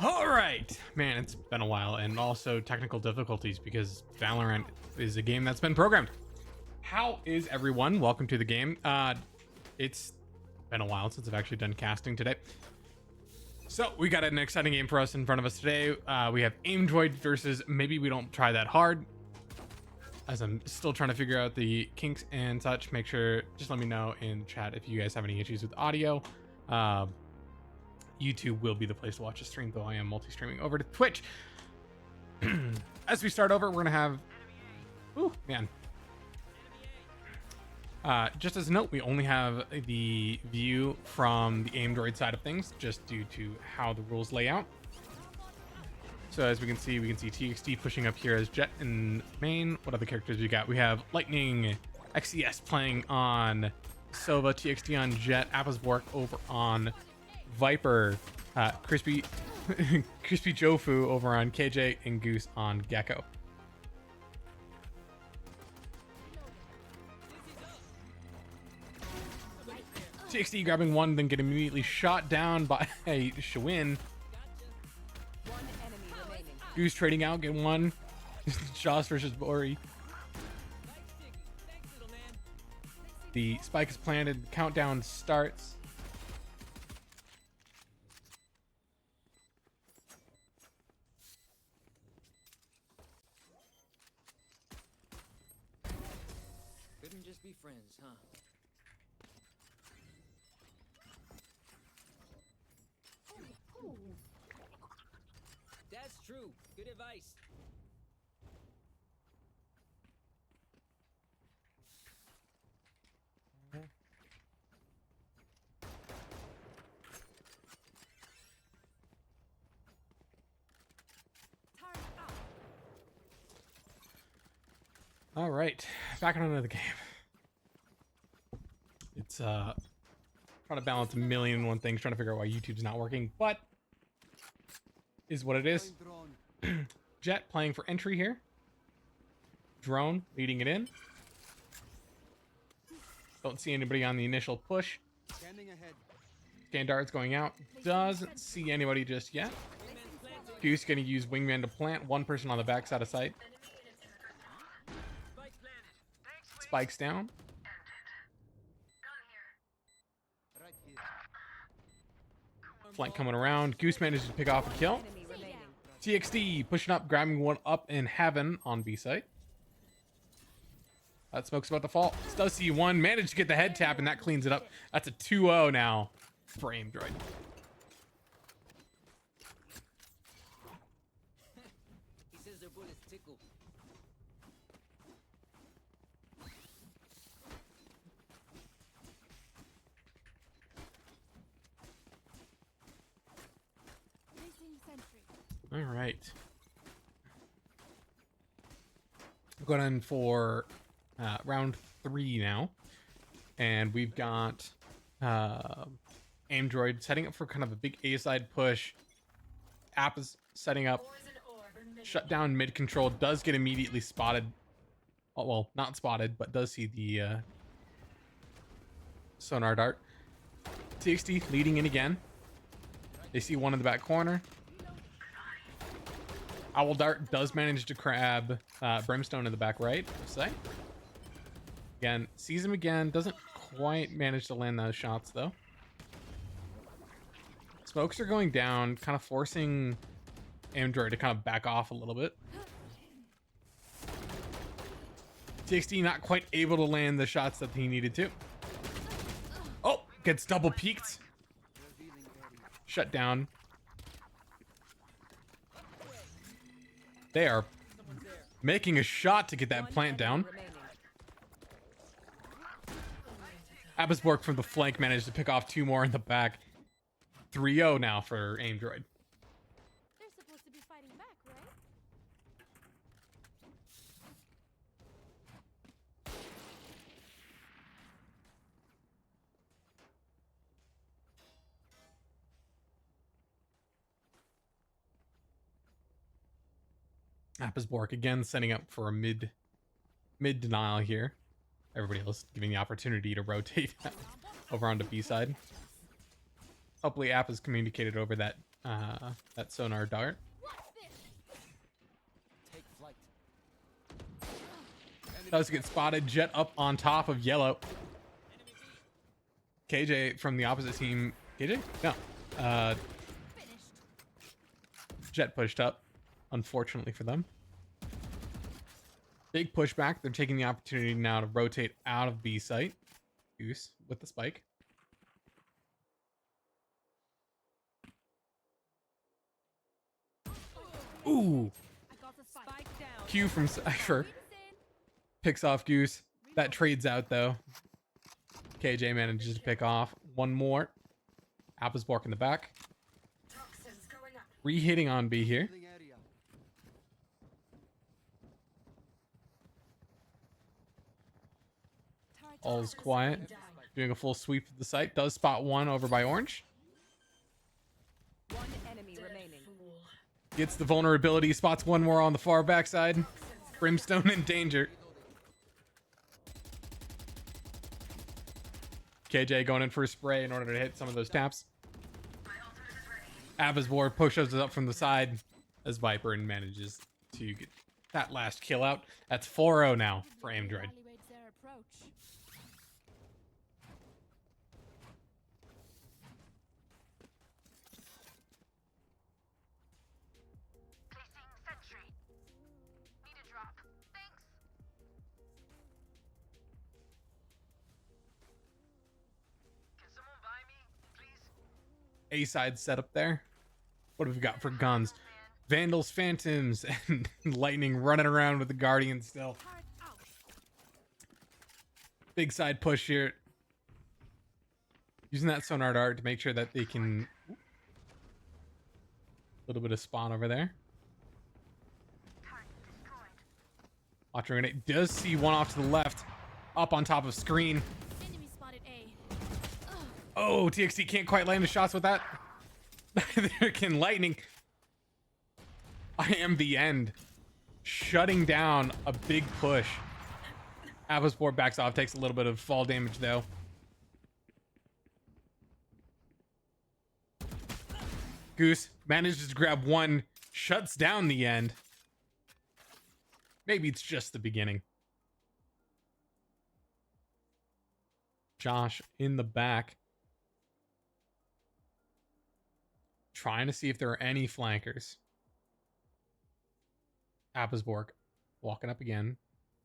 All right, man, it's been a while, and also technical difficulties because Valorant is a game that's been programmed. How is everyone? Welcome to the game. It's been a while since I've actually done casting today. So we got an exciting game for us in front of us today. We have Aimdroid versus maybe we don't try that hard, as I'm still trying to figure out the kinks and such. Make sure, just let me know in chat if you guys have any issues with audio. YouTube will be the place to watch the stream, though I am multi-streaming over to Twitch. As we start over, we're gonna have, oh man. Just as a note, we only have the view from the Aimdroid side of things, just due to how the rules lay out. So as we can see TXT pushing up here as Jet in main. What other characters we got? We have Lightning, XCS playing on Sova, TXT on Jet, Appasbork over on Viper, Crispy Crispy Jofu over on KJ, and Goose on Gecko. TXT grabbing one, then get immediately shot down by Shawin. Goose trading out, get one. Joss versus Bori. The spike is planted, countdown starts. Couldn't just be friends, huh? That's true. Good advice. All right, back on another game. It's trying to balance a million and one things, trying to figure out why YouTube's not working, but is what it is. Jet playing for entry here. Drone leading it in. Don't see anybody on the initial push. Scandar's going out. Doesn't see anybody just yet. Goose gonna use Wingman to plant. One person on the backside of sight. Spikes down. Flank coming around. Goose manages to pick off a kill. TXT pushing up, grabbing one up in heaven on B site. That smoke's about to fall. Does see one. Managed to get the head tap, and that cleans it up. That's a 2-0 now for Aimdroid. He says their bullets tickle. All right. Going in for round 3 now. And we've got Aimdroid setting up for kind of a big A-side push. App is setting up. Shut down mid control. Does get immediately spotted. Oh, well, not spotted, but does see the sonar dart. TXT leading in again. They see one in the back corner. Owl Dart does manage to grab Brimstone in the back right. Say. Again, sees him again. Doesn't quite manage to land those shots, though. Smokes are going down, kind of forcing Aimdroid to kind of back off a little bit. TXT not quite able to land the shots that he needed to. Oh, gets double peeked. Shut down. They are making a shot to get that plant down. Appasbork from the flank managed to pick off 2 more in the back. 3-0 now for Aimdroid. They're supposed to be fighting back, right? Appasbork again setting up for a mid denial here. Everybody else giving the opportunity to rotate over onto B side. Hopefully App has communicated over that that sonar dart. What's this? Take flight. Does get spotted. Jet up on top of yellow. KJ from the opposite team. KJ? No. Finished. Jet pushed up, unfortunately for them. Big pushback. They're taking the opportunity now to rotate out of B site. Goose with the spike. Ooh. I got the spike down. Q from Cypher. Read us in. Picks off Goose. That trades out though. KJ manages to pick off one more. Apple's bark in the back. Re-hitting on B here. All's quiet. Doing a full sweep of the site. Does spot one over by Orange. One enemy remaining. Gets the vulnerability. Spots one more on the far backside. Brimstone in danger. KJ going in for a spray in order to hit some of those taps. Abasbor pushes it up from the side as Viper and manages to get that last kill out. That's 4-0 now for Aimdroid. Evaluates their approach. Placing sentry. Need a drop. Thanks. Can someone buy me, please? A side setup there. What have we got for guns? Vandals, Phantoms, and Lightning running around with the Guardian still. Turret out. Big side push here. Using that sonar dart to make sure that they can... A little bit of spawn over there. Watcher Grenade does see one off to the left. Up on top of screen. Enemy spotted A. Oh, TXT can't quite land the shots with that. Neither can Lightning. I am the end. Shutting down a big push. Avasport backs off, takes a little bit of fall damage though. Goose manages to grab one, shuts down the end. Maybe it's just the beginning. Josh in the back. Trying to see if there are any flankers. Appesborg walking up again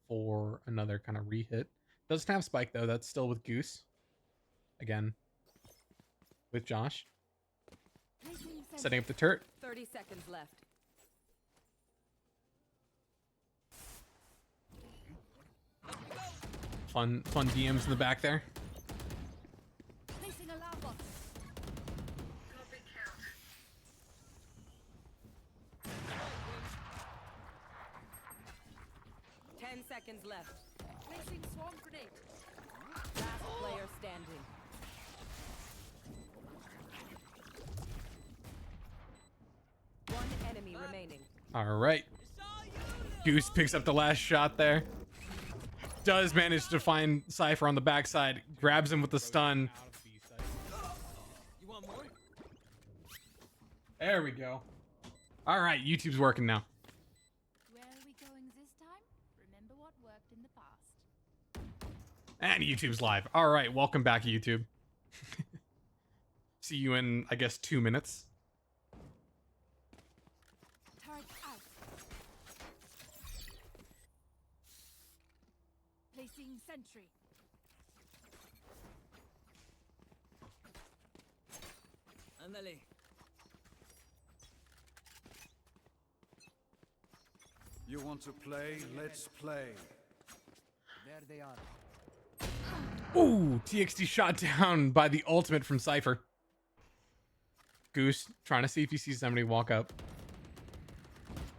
for another kind of re-hit. Doesn't have spike though. That's still with Goose. Again. With Josh. Setting up the turret. 30 seconds left. Fun DMs in the back there. Placing alarm bot. 10 seconds left. Placing swarm grenade. Last player standing. One enemy remaining. All right. Goose picks up the last shot there. Does manage to find Cypher on the backside. Grabs him with the stun. You want more? There we go. All right, YouTube's working now. Where are we going this time? Remember what worked in the past. And YouTube's live. All right, welcome back, YouTube. See you in, I guess, 2 minutes. Turret out. Placing sentry. Ándale. You want to play? Let's play. There they are. Ooh, TXT shot down by the ultimate from Cypher. Goose trying to see if he sees somebody walk up.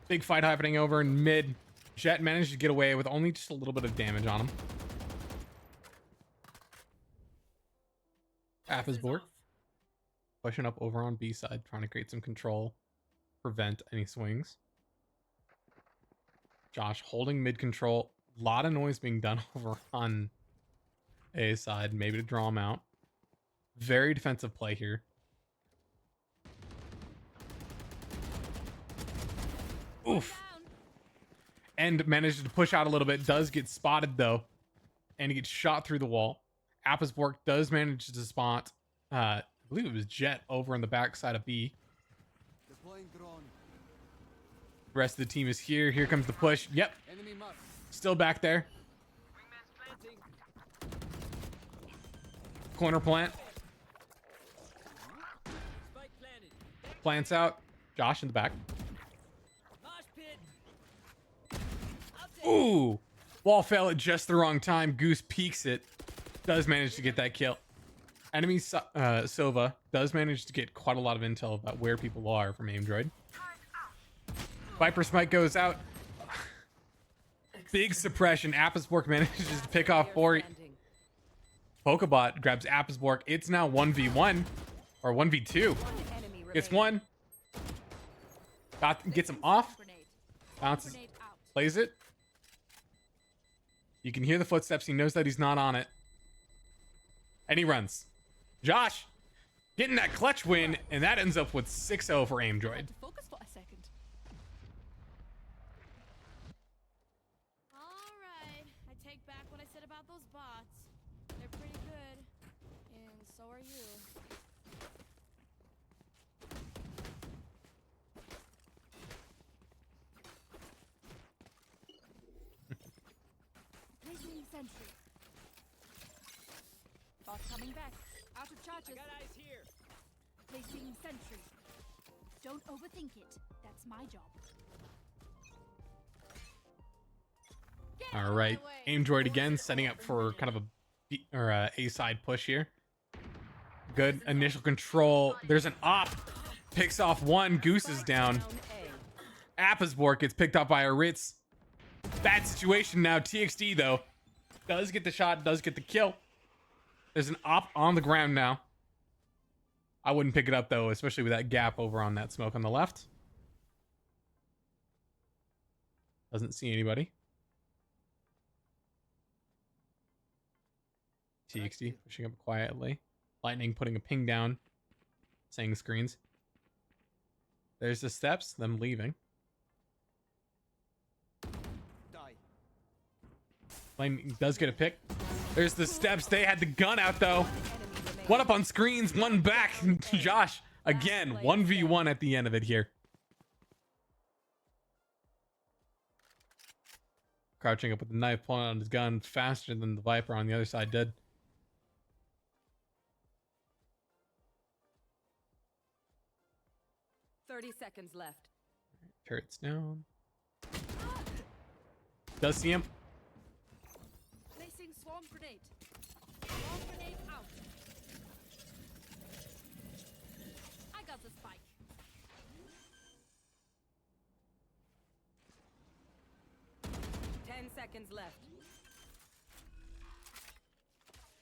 Big fight happening over in mid. Jet managed to get away with only just a little bit of damage on him. Appesborg pushing up over on B side, trying to create some control, prevent any swings. Josh holding mid control. A lot of noise being done over on A side, maybe to draw him out. Very defensive play here. Oof. And manages to push out a little bit. Does get spotted though, and he gets shot through the wall. Appisborg does manage to spot. I believe it was Jet over on the backside of B. Deploying drone. The rest of the team is here. Here comes the push. Yep, Enemy mark. still back there. Planting. Corner plant. Spike planted. Plants out. Josh in the back. Mosh pit. Ooh. Wall fell at just the wrong time. Goose peeks it. Does manage to get that kill. Enemy Sova does manage to get quite a lot of intel about where people are from Aimdroid. Viper Smite goes out. Big suppression. Appisborg manages to pick off 4. Standing. Pokebot grabs Appisborg. It's now 1v1 or 1v2. One enemy Gets remaining. one. Gets him off. Grenade. Bounces. Grenade out. Plays it. You can hear the footsteps. He knows that he's not on it. And he runs. Josh getting that clutch win, and that ends up with 6-0 for Aimdroid. To focus for a second. All right, I take back what I said about those bots. They're pretty good, and so are you. Placing sentry. Bot coming back. Out of charges. I got eyes here. Placing sentry. Don't overthink it. That's my job. Get out All of right, my way. Aimdroid again, setting up for kind of a B or A side push here. Good initial control. There's an op. Picks off one. Goose is down. Down A. Appisborg gets picked up by a Ritz. Bad situation now. TXD though does get the shot. Does get the kill. There's an op on the ground now. I wouldn't pick it up though, especially with that gap over on that smoke on the left. Doesn't see anybody. TXD pushing up quietly. Lightning putting a ping down. Saying screens. There's the steps, them leaving. Die. Lightning does get a pick. There's the steps. They had the gun out though. Enemy remaining. One up on screens, one back. Josh, again, 1v1 at the end of it here. Crouching up with the knife, pulling out his gun faster than the Viper on the other side did. Thirty seconds left. Turret's down. Does see him. Placing swarm grenade. Swarm grenade out. I got the spike. Ten seconds left.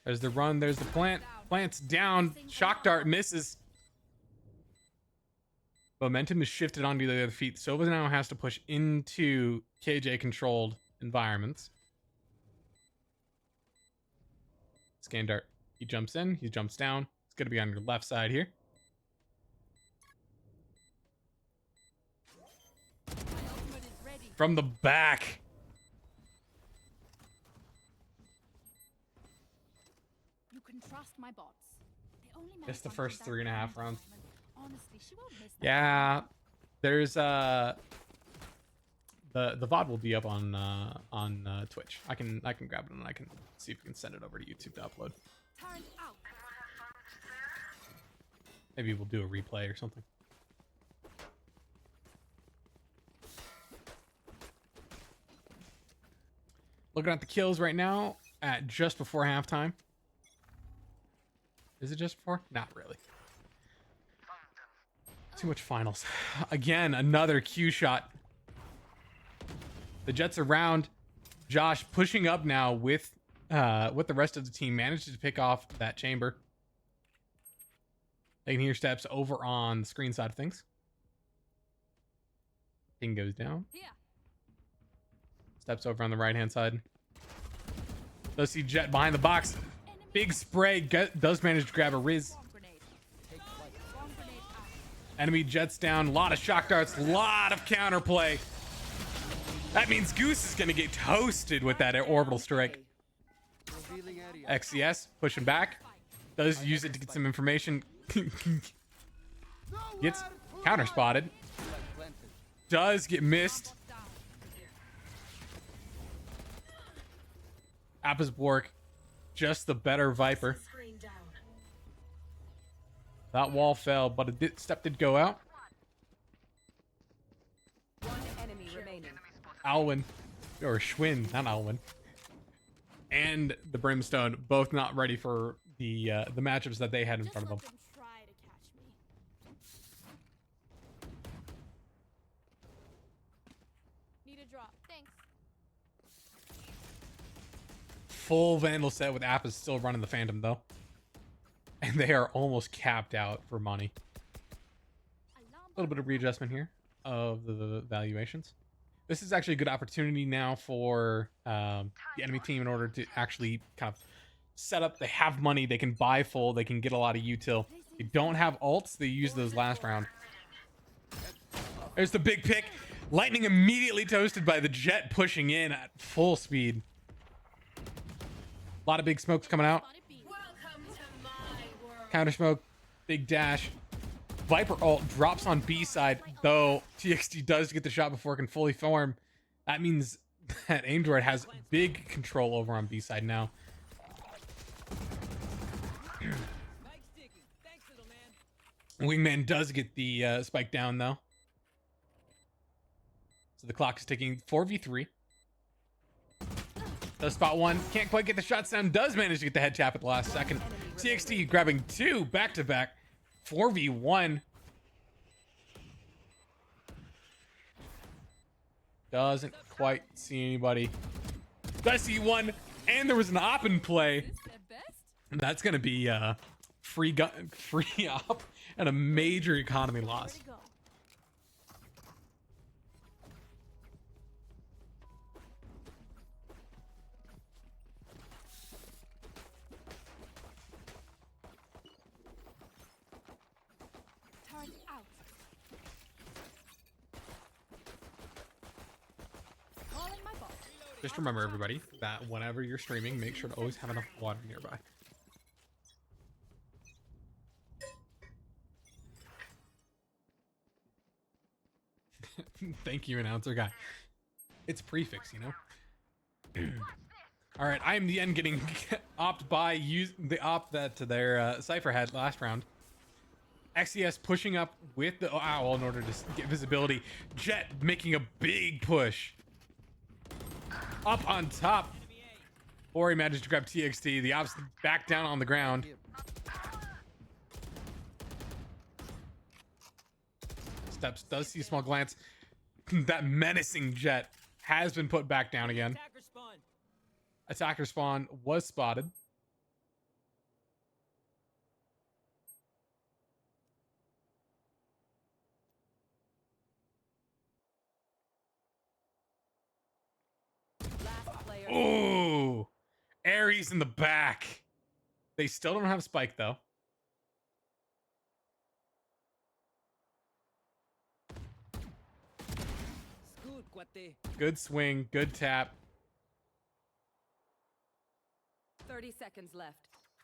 There's the run. There's the plant. Plant's down. Shock dart misses. Momentum is shifted onto the other feet. Sova now has to push into KJ controlled environments. Scan dart. He jumps in. He jumps down. It's going to be on your left side here. My ultimate is ready. From the back. You can trust my bots. They only Just the malfunction first that 3.5 one rounds. time, and honestly, she won't miss that. Yeah. There's the VOD will be up on Twitch. I can grab it and I can see if we can send it over to YouTube to upload. Turret out. Maybe we'll do a replay or something. Looking at the kills right now at just before halftime. Is it just before? Not really. Too much finals. Again, another Q shot. The Jets around. Josh pushing up now with the rest of the team. Manages to pick off that chamber. They can hear steps over on the screen side of things. Thing goes down. Here. Steps over on the right hand side. Does see Jet behind the box. Big spray. Does manage to grab a Riz. Swarm grenade. Take flight. Swarm grenade out. Enemy jets down. A lot of shock darts. A lot of counterplay. That means Goose is going to get toasted with that orbital strike. Revealing area. XCS pushing back. Does use it to get some information. Gets counter spotted. Does get missed. Appisborg, just the better Viper. That wall fell, but step did go out. One enemy remaining. Alwyn, or Schwinn, not Alwyn, and the Brimstone both not ready for the matchups that they had in Just front of let them. them try to catch me. Need a drop. Thanks. Full Vandal set with App is still running the Phantom though, and they are almost capped out for money. A little bit of readjustment here of the valuations. This is actually a good opportunity now for the enemy team in order to actually kind of set up. They have money, they can buy full, they can get a lot of util. They don't have ults, they use those last round. There's the big pick. Lightning immediately toasted by the Jet pushing in at full speed. A lot of big smokes coming out. Spotted B. Counter smoke, big dash. Viper ult drops on B side, though TXT does get the shot before it can fully form. That means that Aimdroid has big control over on B side now. Spike sticky. Thanks, little man. Wingman does get the spike down though. So the clock is ticking. 4v3. Does spot one. Can't quite get the shots down. Does manage to get the head tap at the last second. TXT grabbing two back to back. 4v1. Doesn't quite see anybody. Does see one. And there was an op in play. Is this at best? That's going to be free op and a major economy loss. Where'd it go? Turret out. Calling my bot. Just remember, everybody, that whenever you're streaming, make sure to always have enough water nearby. Thank you, announcer guy. It's prefix, you know? All right, I am the end getting opt by the op that their Cypher had last round. XCS pushing up with the owl in order to get visibility. Jet making a big push. Up on top. Or he managed to grab TXT. The ops back down on the ground. Steps does see a small glance. That menacing Jet has been put back down again. Attacker spawn. Attacker spawn was spotted. Last player. Ooh, Ares in the back. They still don't have spike though. Scoot, cuate. Good swing, good tap. 30 seconds left.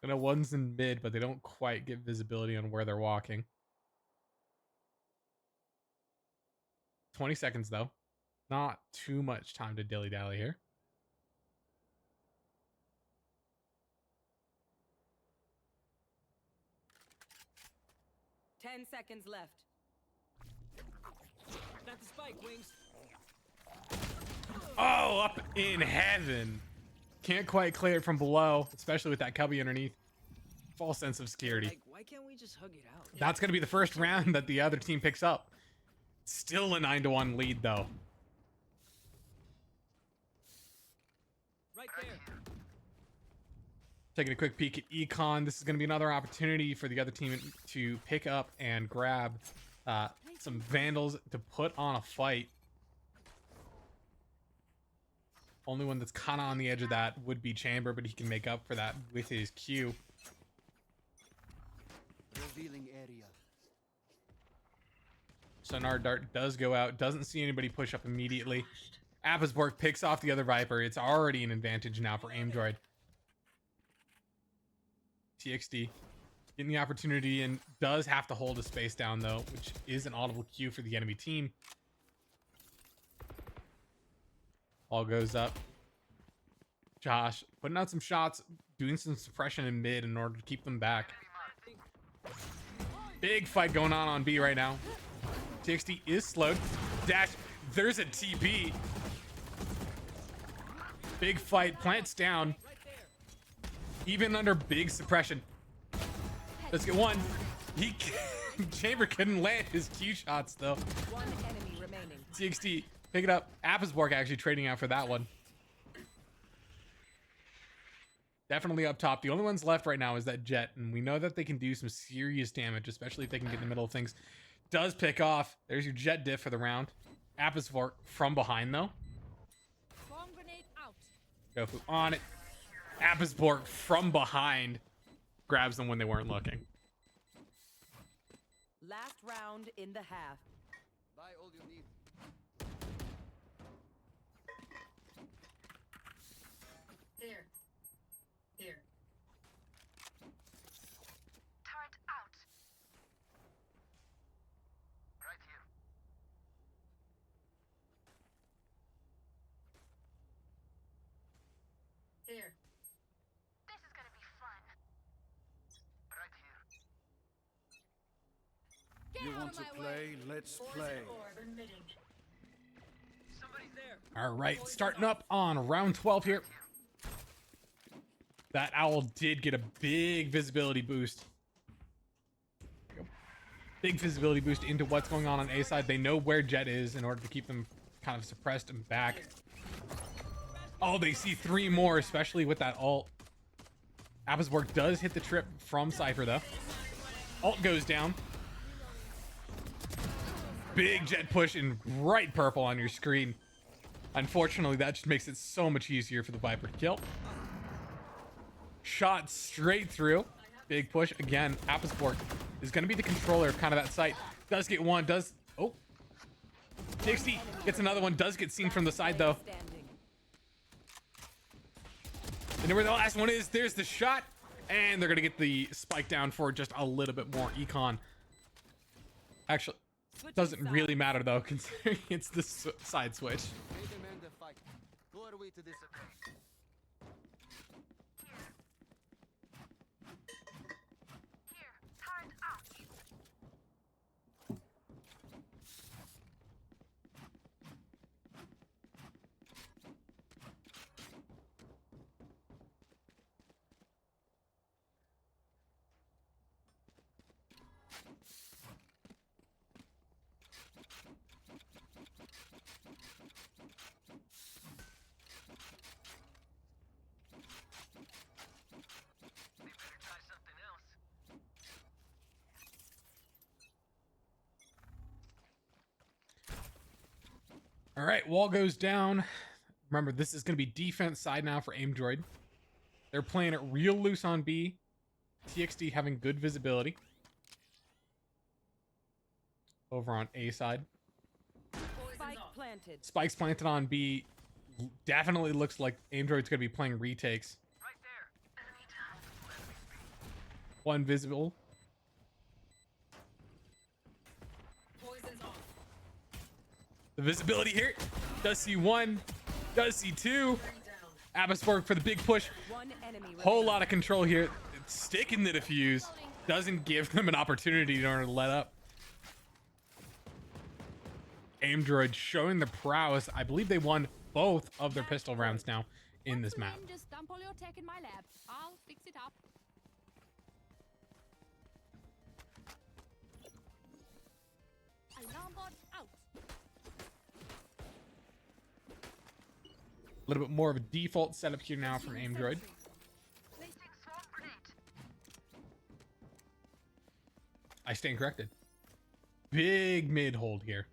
I know one's in mid, but they don't quite get visibility on where they're walking. 20 seconds though. Not too much time to dilly-dally here. Ten seconds left. Not the spike, wings. Oh, up in heaven. Can't quite clear it from below, especially with that cubby underneath. False sense of security. Like, why can't we just hug it out? That's going to be the first round that the other team picks up. Still a 9-1 lead, though. Right there. Taking a quick peek at Econ. This is going to be another opportunity for the other team to pick up and grab some Vandals to put on a fight. Only one that's kind of on the edge of that would be Chamber, but he can make up for that with his Q. Revealing area. Sonar dart does go out. Doesn't see anybody push up immediately. Appisborg picks off the other Viper. It's already an advantage now for Aimdroid. TXD getting the opportunity and does have to hold a space down though, which is an audible cue for the enemy team. All goes up. Josh putting out some shots, doing some suppression in mid in order to keep them back. Big fight going on B right now. TXD is slowed. Dash. There's a TP. Big fight. Plants down. Even under big suppression. Let's get one. Chamber couldn't land his Q shots though. One enemy remaining. TXD pick it up. Appisborg actually trading out for that one. Definitely up top. The only ones left right now is that Jet, and we know that they can do some serious damage, especially if they can get in the middle of things. Does pick off. There's your Jet diff for the round. Appisborg from behind though. Bomb grenade out. Gofu on it. Appisborg from behind grabs them when they weren't looking. Last round in the half. Buy all you need. Here. Here. Turret out. Right here. Here. This is gonna be fun. Right here. Get You out want of to my way. play? Let's play. Somebody's there. All right, starting up on round 12 here. That owl did get a big visibility boost. Big visibility boost into what's going on A side. They know where Jet is in order to keep them kind of suppressed and back. Oh, they see 3 more, especially with that ult. Appisborg does hit the trip from Cypher though. Ult goes down. Big Jet push in bright purple on your screen. Unfortunately, that just makes it so much easier for the Viper to kill. Shot straight through. Big push. Again, Appisborg is going to be the controller of kind of that site. Does get one. Does... Oh. 60 gets another one. Does get seen from the side, though. Standing. And where the last one is, there's the shot. And they're going to get the spike down for just a little bit more econ. Actually, doesn't really matter, though, considering it's the side switch. They demand a fight. Who are we to disagree? Here. Turret out. They better try something else. All right, wall goes down. Remember, this is going to be defense side now for Aimdroid. They're playing it real loose on B. TXD having good visibility. Over on A side. Spike planted. Spike's planted on B. Definitely looks like Aimdroid's going to be playing retakes. Right there. Enemy down. One visible. Poison's off. The visibility here. Does see one. Does see two. Appisborg for the big push. One enemy Whole remaining. lot of control here. It's sticking the defuse. Doesn't give them an opportunity in order to let up. Aimdroid showing the prowess. I believe they won both of their pistol rounds now in this map. Just dump all your tech in my lab. I'll fix it up. Alarm bot out. A little bit more of a default setup here now from Aimdroid. Placing swarm grenade. I stand corrected. Big mid hold here.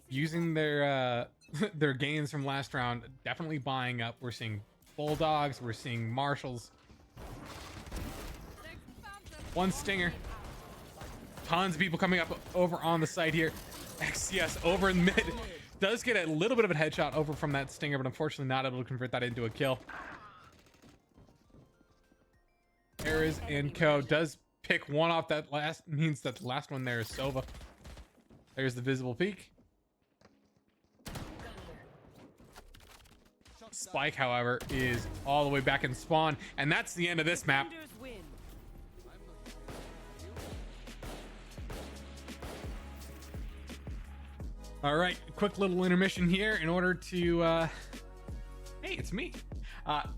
Using their their gains from last round, definitely buying up. We're seeing Bulldogs, we're seeing Marshals. One stinger. Tons of people coming up over on the side here. XCS over in mid. Does get a little bit of a headshot over from that stinger, but unfortunately not able to convert that into a kill. Erez and Co. does pick one off. That last means that the last one there is Sova. There's the visible peak. Spike, however, is all the way back in spawn, and that's the end of this map. Defenders win. All right, quick little intermission here in order to hey, it's me.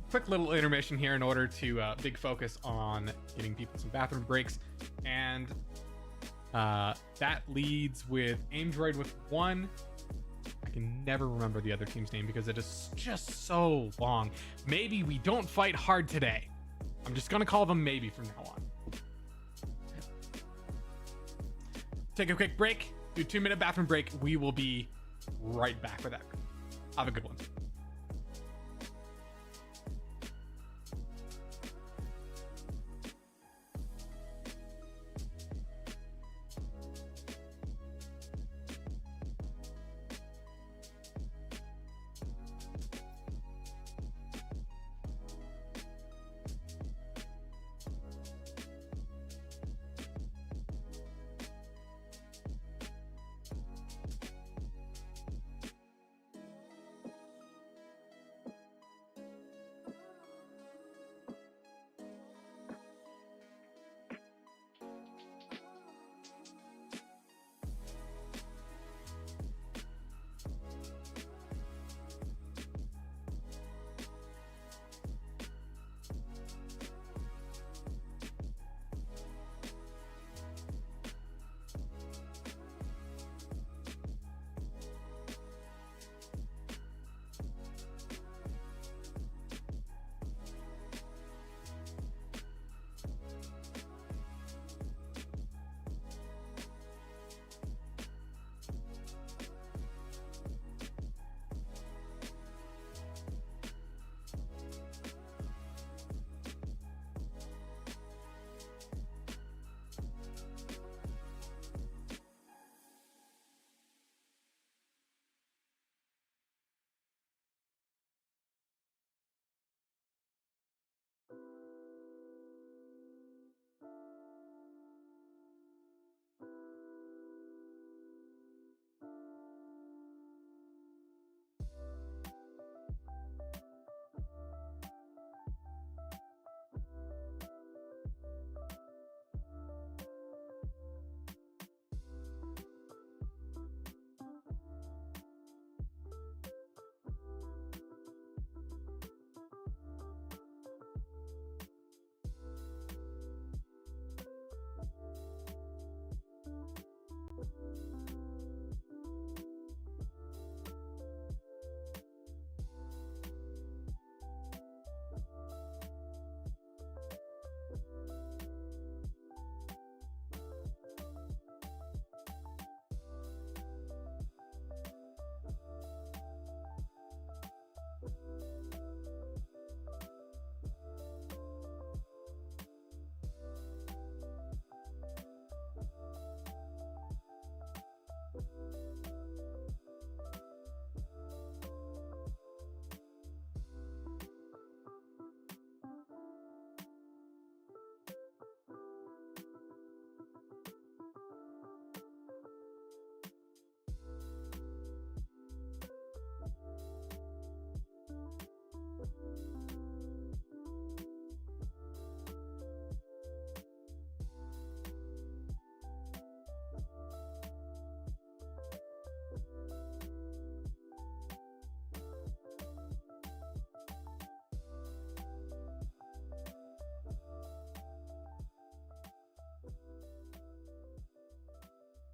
Quick little intermission here in order to big focus on giving people some bathroom breaks, and that leads with Aimdroid with 1. I can never remember the other team's name because it is just so long. Maybe we don't fight hard today. I'm just gonna call them maybe from now on. Take a quick break, do a 2-minute bathroom break. We will be right back with that. Have a good one.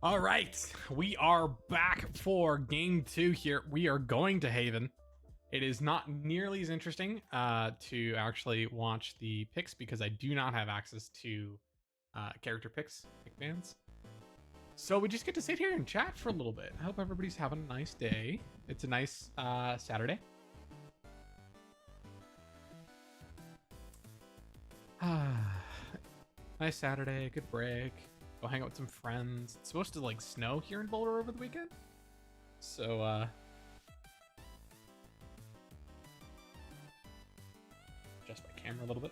All right, we are back for game 2 here. We are going to Haven. It is not nearly as interesting to actually watch the picks because I do not have access to character picks, pick bands. So we just get to sit here and chat for a little bit. I hope everybody's having a nice day. It's a nice Saturday. Nice Saturday, good break. go hang out with some friends. It's supposed to like snow here in Boulder over the weekend. So, adjust my camera a little bit.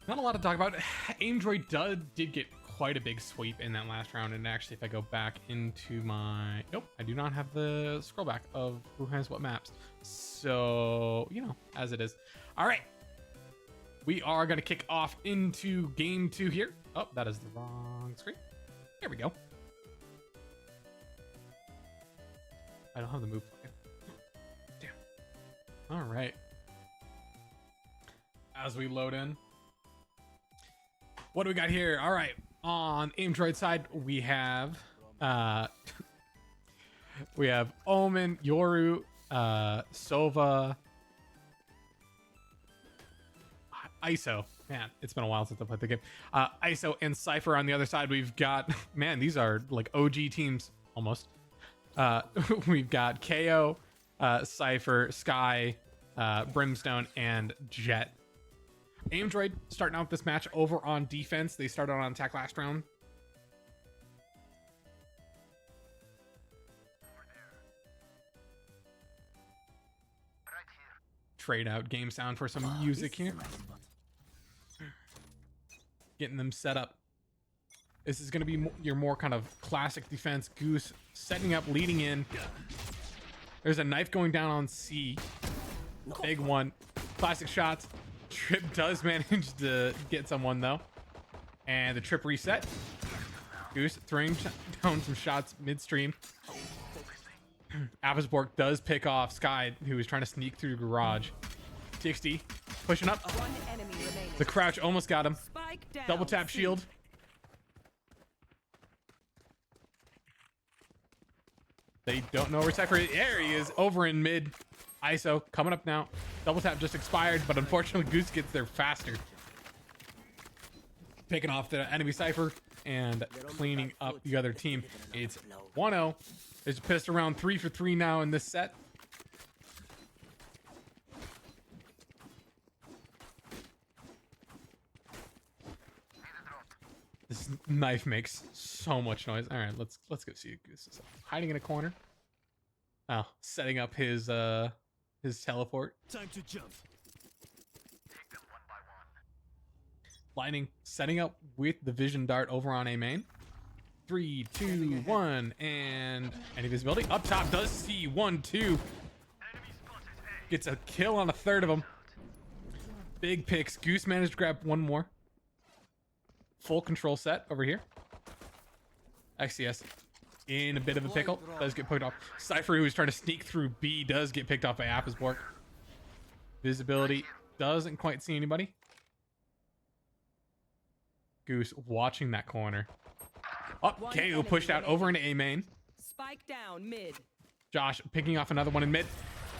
Not a lot to talk about. Aimdroid did get quite a big sweep in that last round, and actually if I go back into my... Nope, I do not have the scroll back of who has what maps. So, you know, as it is. All right. We are going to kick off into game 2 here. Oh, that is the wrong screen. There we go. I don't have the move. Damn. All right. As we load in. What do we got here? All right, on Aimdroid side, we have Omen, Yoru, Sova, ISO. Man, it's been a while since I played the game. ISO and Cypher on the other side. We've got, man, these are like OG teams almost. We've got KO, Cypher, Sky, Brimstone, and Jet. Aimdroid starting out this match over on defense. They started on attack last round. Trade out game sound for some music here. Getting them set up. This is going to be your more kind of classic defense. Goose setting up, leading in. There's a knife going down on C. Big one. Classic shots. Trip does manage to get someone though, and the trip reset. Goose throwing down some shots midstream. Avisborg does pick off Sky, who is trying to sneak through the garage. TXD pushing up. One enemy remaining. The crouch almost got him. Spike down. Double tap shield. They don't know where Cypher is. There he is, over in mid. ISO coming up now. Double tap just expired, but unfortunately Goose gets there faster. Picking off the enemy Cypher and cleaning up the other team. It's 1-0. It's pissed around 3 for 3 now in this set. This knife makes so much noise. All right, let's go see Goose is hiding in a corner. Oh, setting up his teleport. Time to jump. Lightning setting up with the vision dart over on A main. 3, 2, 1, and any visibility up top does see 1, 2. Gets a kill on a third of them. Big picks. Goose managed to grab one more. Full control set over here. XCS in a bit of a pickle. Does get picked off. Cypher, who is trying to sneak through B, does get picked off by Apisborg. Visibility doesn't quite see anybody. Goose watching that corner. Oh, KO pushed out over into A main. Spike down mid. Josh picking off another one in mid.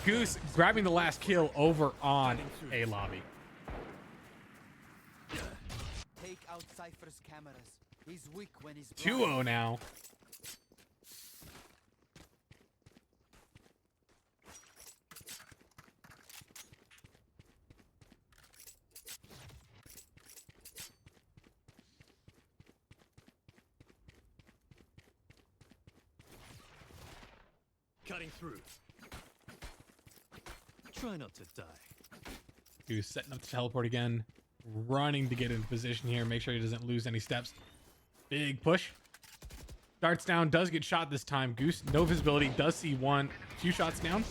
Goose grabbing the last kill over on A lobby. Take out Cypher's cameras. He's weak when he's 2-0 now. Cutting through. Try not to die. Goose setting up to teleport again. Running to get into position here. Make sure he doesn't lose any steps. Big push. Darts down. Does get shot this time. Goose, no visibility. Does see one. Few shots down.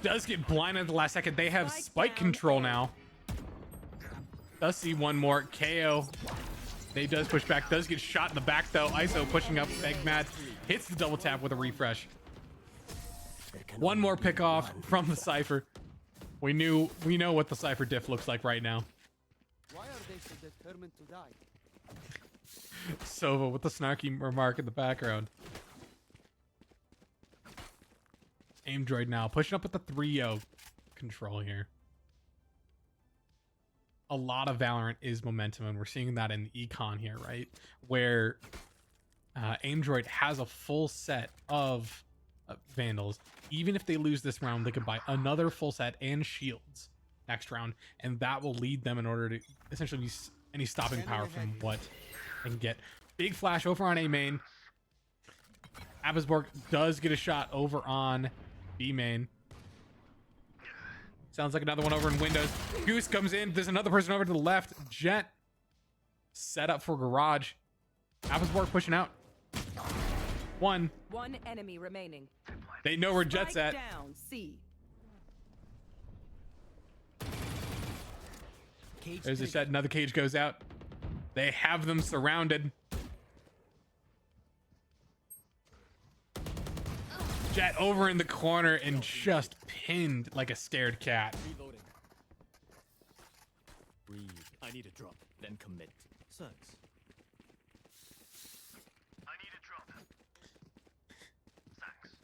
Does get blinded at the last second. They have spike control now. Does see one more. KO. They does push back. Does get shot in the back though. ISO pushing up. Begmad hits the double tap with a refresh. One more pick off from the Cypher. We know what the Cypher diff looks like right now. Why are they so determined to die? Sova with the snarky remark in the background. Aimdroid now pushing up with the 3-0 control here. A lot of Valorant is momentum, and we're seeing that in the econ here, right? Where Aimdroid has a full set of Vandals. Even if they lose this round, they can buy another full set and shields next round, and that will lead them in order to essentially be any stopping power from what they can get. Big flash over on A main. Abisborg does get a shot over on B main. Sounds like another one over in Windows. Goose comes in. There's another person over to the left. Jet set up for garage. Abisborg pushing out. One enemy remaining. They know where Jet's Spike at. down, C. Cage There's a trigger. set. Another cage goes out. They have them surrounded. Jet over in the corner and just pinned like a scared cat. Reloading. Breathe. I need a drop, then commit. Thanks. I need a drop. Thanks.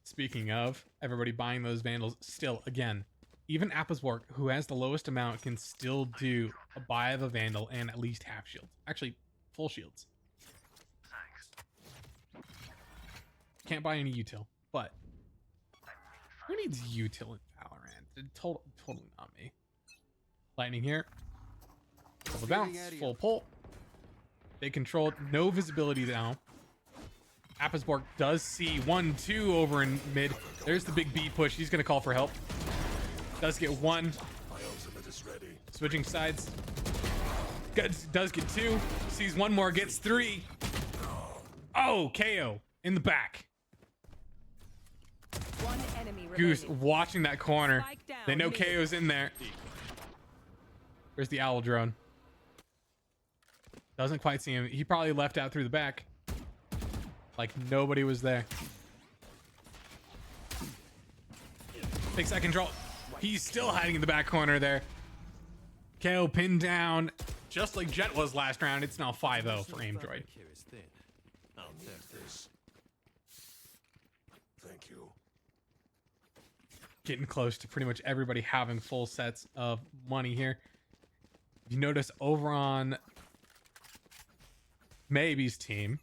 Speaking of everybody buying those Vandals, still, again, even Appiswork, who has the lowest amount, can still do a buy of a Vandal and at least half shields. Actually, full shields. Thanks. Can't buy any util, but who needs util in Valorant? Totally not me. Lightning here. Double bounce, full pull. They control no visibility now. Appisborg does see 1-2 over in mid. There's the big B push. He's going to call for help. Does get one. Switching sides. Does get two. Sees one more. Gets three. Oh, KO in the back. One enemy Goose remaining. watching that corner. Spike down, They know mid. KO's in there. Where's the owl drone? Doesn't quite see him. He probably left out through the back. Like nobody was there. Takes that control. He's still hiding in the back corner there. KO pinned down. Just like Jet was last round, it's now 5-0 for Aimdroid. Here is thin. Out there. Thank you. Getting close to pretty much everybody having full sets of money here. You notice over on Maybe's team,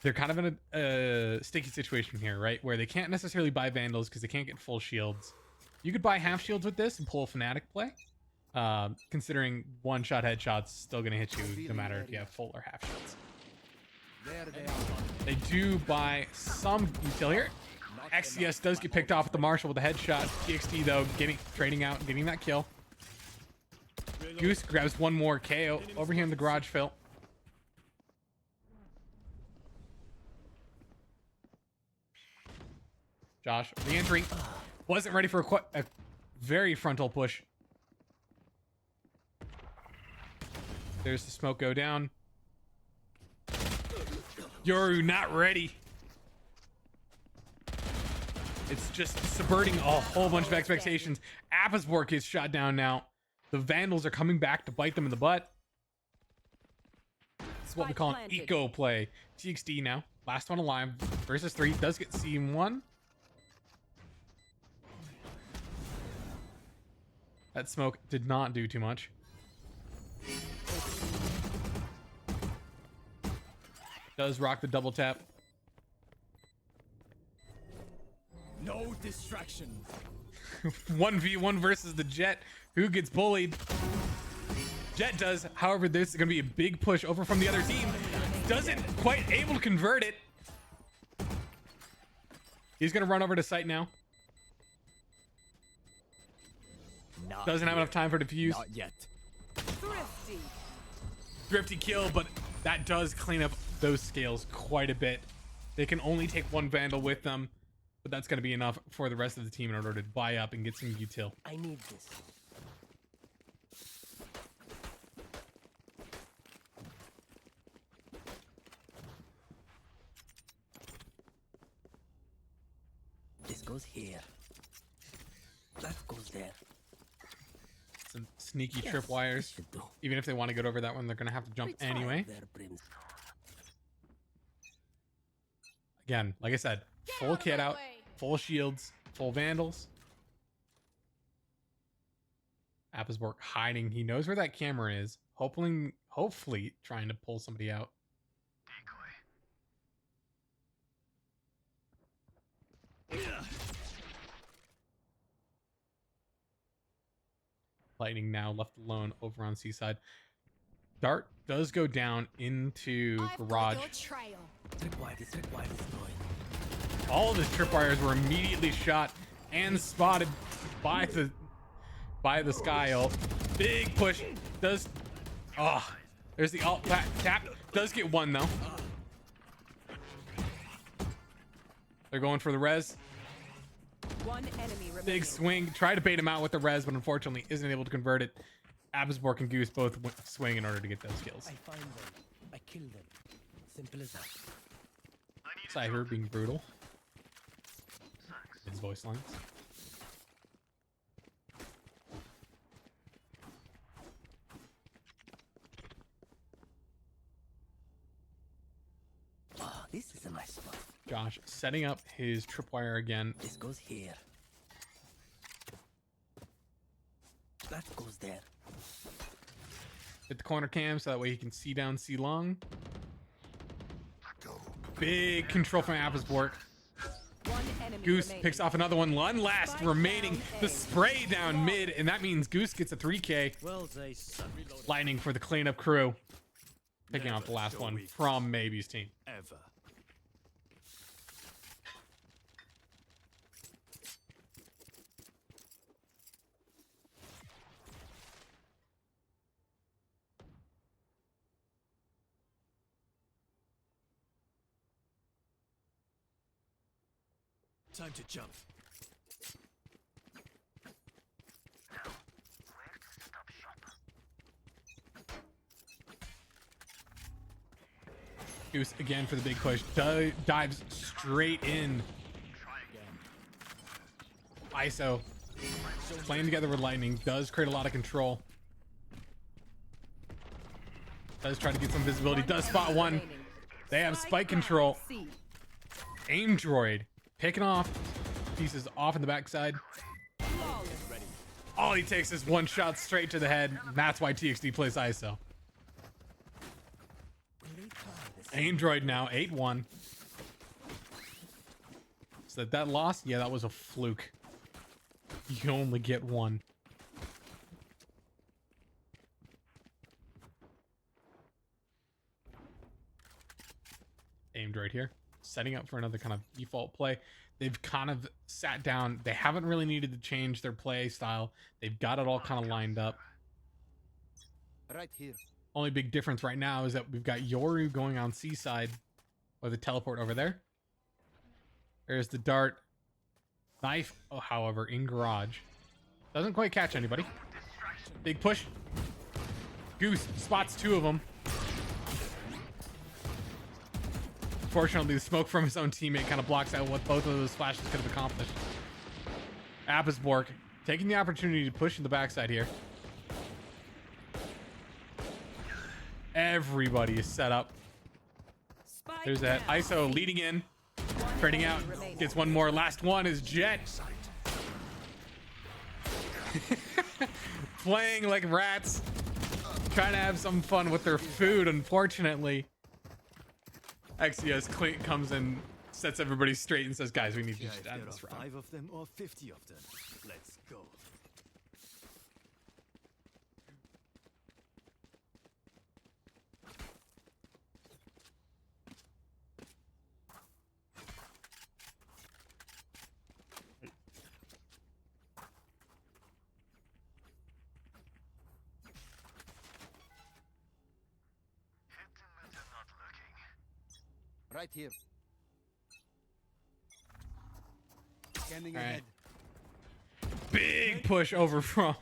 they're kind of in a sticky situation here, right? Where they can't necessarily buy Vandals because they can't get full shields. You could buy half shields with this and pull a Fnatic play. Considering one-shot headshots still going to hit you no matter if you have full or half shields. There they are. They do buy some util here. XCS does get picked off with the Marshall with a headshot. TXT though trading out and getting that kill. Goose grabs one more KO over here in the garage fill. Josh re-entering. Wasn't ready for a very frontal push. There's the smoke go down. Yoru not ready. It's just subverting a whole bunch of expectations. Appisborg gets shot down now. The Vandals are coming back to bite them in the butt. It's what we call an eco play. TXD now. Last one alive versus 3. Does get C1. That smoke did not do too much. Does rock the double tap. No distraction. 1v1 versus the Jet, who gets bullied. Jet does. However, this is going to be a big push over from the other team. Doesn't quite able to convert it. He's going to run over to site now. Not Doesn't have enough time for defuse. Not yet. Thrifty. Thrifty kill, but that does clean up those scales quite a bit. They can only take one Vandal with them, but that's going to be enough for the rest of the team in order to buy up and get some util. I need this. This goes here. That goes there. Some sneaky Yes, tripwires. this should do. Even if they want to get over that one, they're going to have to jump It's fine anyway. there, Prince. Again, like I said, Get full out of kit my out, way. full shields, full vandals. Apple's hiding. He knows where that camera is. Hopefully trying to pull somebody out. Lightning now left alone over on Seaside. Dart does go down into I've got garage. your trail. Tripwire destroyed. All of his tripwires were immediately shot and spotted by the sky ult. Big push does. Oh, there's the alt tap. Does get one though. They're going for the res. One enemy remaining. Big swing. Try to bait him out with the res, but unfortunately isn't able to convert it. Absbork and Goose both swing in order to get those kills. I find them. I kill them. Simple as that. Cypher being brutal. His voice lines. Oh, this is a nice spot. Josh setting up his tripwire again. This goes here. That goes there. Hit the corner cam so that way he can see down, see long. Big control from Apple's-Bork. One enemy Goose remaining. picks off another one. One last Spike remaining. down The A. spray down mid, and that means Goose gets a 3K. Well, they suck. Lightning for the cleanup crew. Picking off the last one from Maybe's team. Ever. Time to jump. Goose again for the big push. Dives straight in. ISO playing together with Lightning does create a lot of control. Does try to get some visibility. Does spot one. Remaining. They have spike control. C. Aimdroid picking off pieces off in the backside. Flawless. All he takes is one shot straight to the head. That's why TXD plays ISO. Aimdroid now 8-1. So that loss, yeah, that was a fluke. You only get one. Aimdroid here, setting up for another kind of default play. They've kind of sat down. They haven't really needed to change their play style. They've got it all kind of lined up. Right here. Only big difference right now is that we've got Yoru going on Seaside with a teleport over there. There's the dart. Knife, oh, however, in garage. Doesn't quite catch anybody. Big push. Goose spots two of them. Fortunately, the smoke from his own teammate kind of blocks out what both of those flashes could have accomplished. Apple's-Bork taking the opportunity to push in the backside here. Everybody is set up. Spike There's that down. ISO leading in, One trading enemy out, remaining. gets one more. Last one is Jet. Playing like rats, trying to have some fun with their food. Unfortunately, XCS comes in, sets everybody straight and says, guys, we need to Yeah, just if end there this are round. 5 of them or 50 of them. Let's go. Right here. Scanning All right. ahead. Big push over from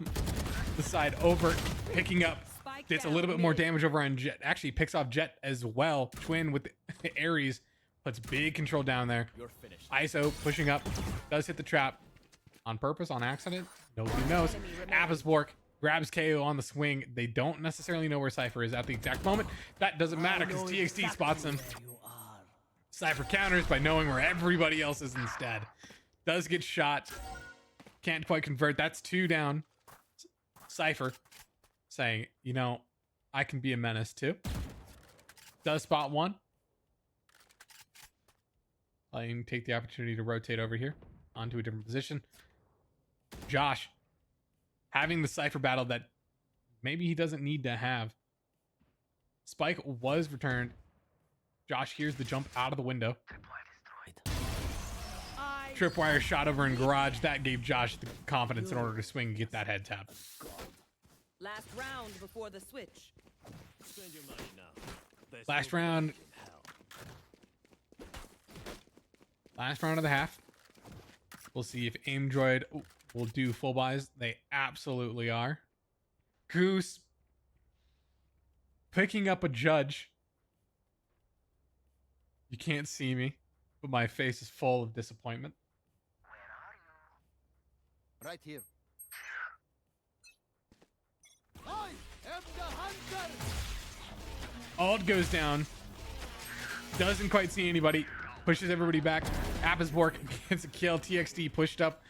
the side, over, picking up. Spike Gets a down little bit more mid. damage over on Jet. Actually picks off Jet as well. Twin with the Ares. Puts big control down there. You're finished. ISO pushing up. Does hit the trap. On purpose, on accident. Nobody knows. enemy remaining. Apple's-Bork grabs KO on the swing. They don't necessarily know where Cypher is at the exact moment. That doesn't matter because TXD spots him. You are. Cypher counters by knowing where everybody else is instead. Does get shot. Can't quite convert. That's 2 down. Cypher saying, you know, I can be a menace too. Does spot 1. Letting take the opportunity to rotate over here onto a different position. Josh having the Cypher battle that maybe he doesn't need to have. Spike was returned. Josh hears the jump out of the window. Tripwire shot over in garage. That gave Josh the confidence in order to swing and get that head tap. Last round before the switch. Spend your money now. There's Last no round. in hell. Last round of the half. We'll see if Aimdroid will do full buys. They absolutely are. Goose picking up a judge. You can't see me, but my face is full of disappointment. Right here. I am the hunter. Ald goes down. Doesn't quite see anybody. Pushes everybody back. Appisborg gets a kill. TXD pushed up.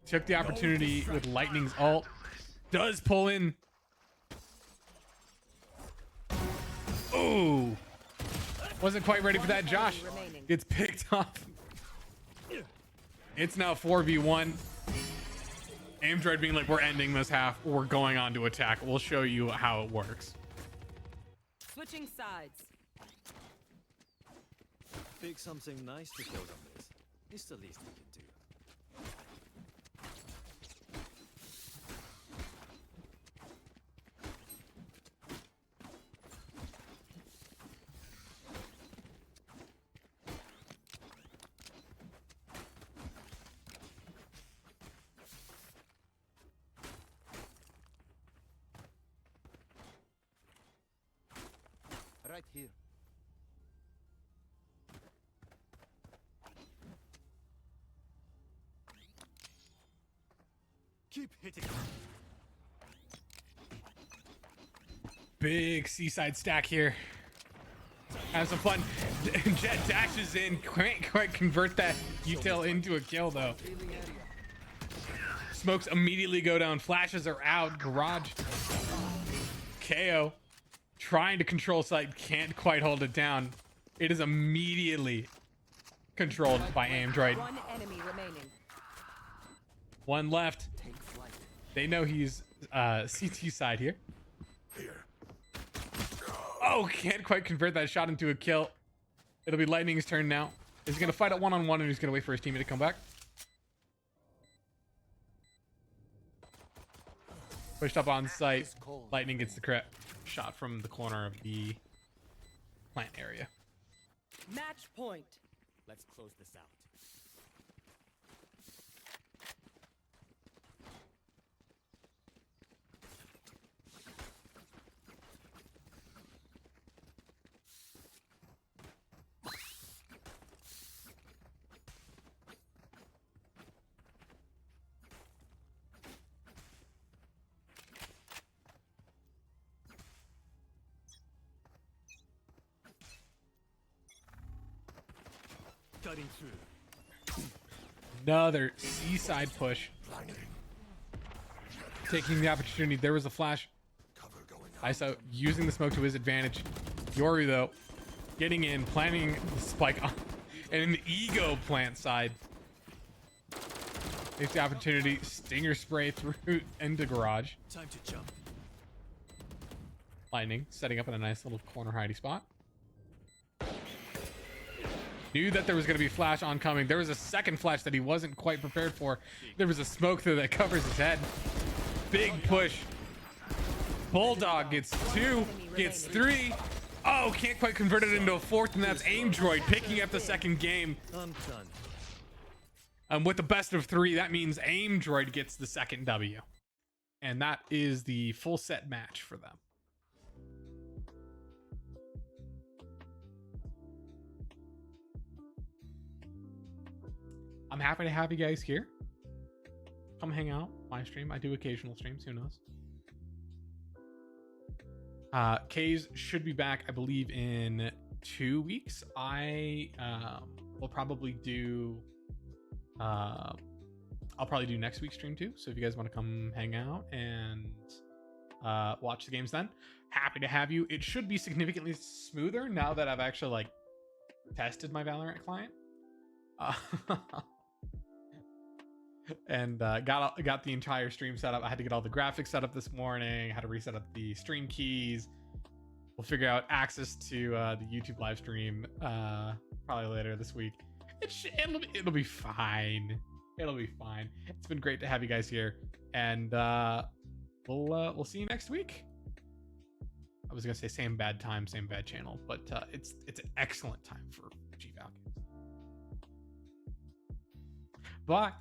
Took the opportunity with Lightning's ult. Does pull in. Ooh. Wasn't quite ready for that. Josh gets picked off. It's now 4v1. Aimdroid being like, we're ending this half. We're going on to attack. We'll show you how it works. Switching sides. Pick something nice to kill them with. It's the least we can do. Right here. Keep hitting. Big seaside stack here. Have some fun. Jet dashes in. Can't quite convert that util into a kill though. Smokes immediately go down. Flashes are out. Garage. KO. Trying to control site. Can't quite hold it down. It is immediately controlled by Aimdroid. One enemy remaining. 1 left. They know he's CT side here. Oh, can't quite convert that shot into a kill. It'll be Lightning's turn now. Is he going to fight it one-on-one and he's going to wait for his teammate to come back? Pushed up on site. Lightning gets the correct shot from the corner of the plant area. Match point. Let's close this out. Cutting through. Another seaside push. Taking the opportunity. There was a flash. ISO using the smoke to his advantage. Yoru, though, getting in, planting the spike on and an ego plant side. Takes the opportunity. Stinger spray through into garage. Time to jump. Lightning setting up in a nice little corner hidey spot. Knew that there was going to be flash oncoming. There was a second flash that he wasn't quite prepared for. There was a smoke through that covers his head. Big push. Bulldog gets 2, gets 3. Oh, can't quite convert it into a 4th, and that's Aimdroid picking up the second game. I'm done. With the best of 3, that means Aimdroid gets the second W. And that is the full set match for them. I'm happy to have you guys here. Come hang out, my stream. I do occasional streams, who knows? K's should be back, I believe, in 2 weeks, I will probably do. I'll probably do next week's stream too. So if you guys want to come hang out and watch the games, then happy to have you. It should be significantly smoother now that I've actually like tested my Valorant client. And got the entire stream set up. I had to get all the graphics set up this morning. Had to reset up the stream keys. We'll figure out access to the YouTube live stream probably later this week. It'll be fine. It'll be fine. It's been great to have you guys here, and we'll see you next week. I was gonna say same bad time, same bad channel, but it's an excellent time for G Falcons. Bye.